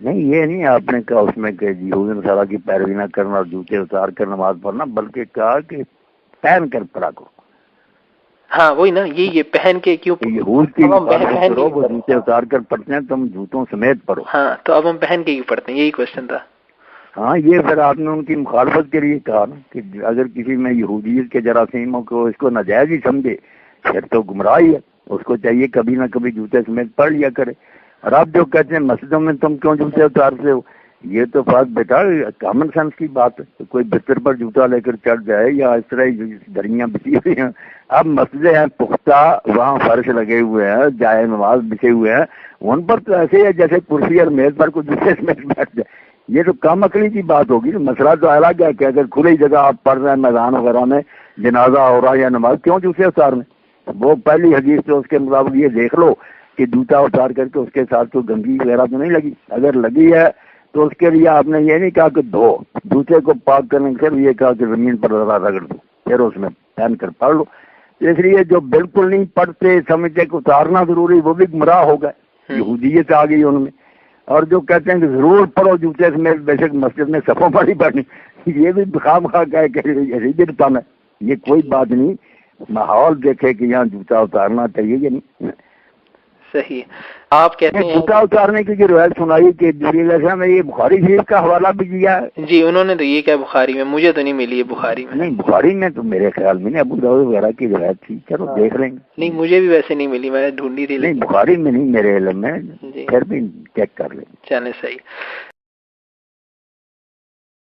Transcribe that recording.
نہیں یہ نہیں آپ نے کہا اس میں کہ یہود نصارہ کی پیروی نہ کرنا اور جوتے اتار کر نماز پڑھنا، بلکہ کہا کہ پہن کر پڑھا کرو. ہاں وہی نا، یہ پہن کے کیوں یہود کی مخالفت کرو، وہ جوتے اتار کر پڑھتے ہیں، تم جوتوں سمیت پڑھو. ہاں تو اب ہم پہن کے کیوں پڑھتے ہیں، یہی کوشچن تھا. ہاں یہ پھر آپ نے ان کی مخالفت کے لیے کہا نا کہ اگر کسی میں یہودیت کے جراثیموں کو اس کو ناجائز ہی سمجھے پھر تو گمراہی ہے، اس کو چاہیے کبھی نہ کبھی جوتے سمیت پڑھ لیا کرے. اور آپ جو کہتے ہیں مسجدوں میں تم کیوں جوتے اتارتے ہو، یہ تو بات بیٹا کامن سینس کی بات ہے. کوئی بستر پر جوتا لے کر چڑھ جائے یا اس طرح دریاں بچھی ہوئی ہیں، اب مسجدیں ہیں پختہ، وہاں فرش لگے ہوئے ہیں، جائے نماز بچھے ہوئے ہیں، ان پر تو ایسے ہے جیسے کرسی اور میز پر کوئی جوتے سمیت بیٹھ جائے. یہ تو کم عقلی کی بات ہوگی. مسئلہ تو الگ ہے کہ اگر کھلی جگہ آپ پڑھ رہے ہیں میدان وغیرہ میں جنازہ ہو رہا ہے یا نماز، کیوں جوتے اتارنے؟ وہ پہلی حدیث تو اس کے مطابق یہ دیکھ لو کہ جوتا اتار کر کے اس کے ساتھ کوئی گندگی وغیرہ تو نہیں لگی. اگر لگی ہے تو اس کے لیے آپ نے یہ نہیں کہا کہ دھو، جوتے کو پاک کرنے کے لیے یہ کہا کہ زمین پر ذرا رگڑ دو، پھر اس میں پہن کر پڑھ لو. اس لیے جو بالکل نہیں پڑھتے سمجھتے کہ اتارنا ضروری، وہ بھی گمراہ ہو گئے، یہودیت آ گئی ان میں. اور جو کہتے ہیں کہ ضرور پڑھو جوتے میں، بے شک مسجد میں صفوں پر ہی پڑھنی، یہ بھی خام خواہ ہے. یہ کوئی بات نہیں، ماحول دیکھے کہ یہاں جوتا اتارنا چاہیے یا نہیں. صحیح. آپ کہتے ہیں جوتا اتارنے کی جو روایت سنائی کہ جبریل علیہ السلام نے یہ بخاری شریف کا حوالہ بھی دیا ہے. جی انہوں نے تو یہ کہا بخاری میں، مجھے تو نہیں ملی ہے بخاری میں. نہیں بخاری میں تو میرے خیال میں نہیں، ابو داؤد وغیرہ کی روایت تھی، چلو دیکھ لیں گے. نہیں مجھے بھی ویسے نہیں ملی، میں ڈھونڈی تھی. نہیں بخاری میں نہیں میرے علم میں، پھر بھی چیک کر لیں. چلیں صحیح.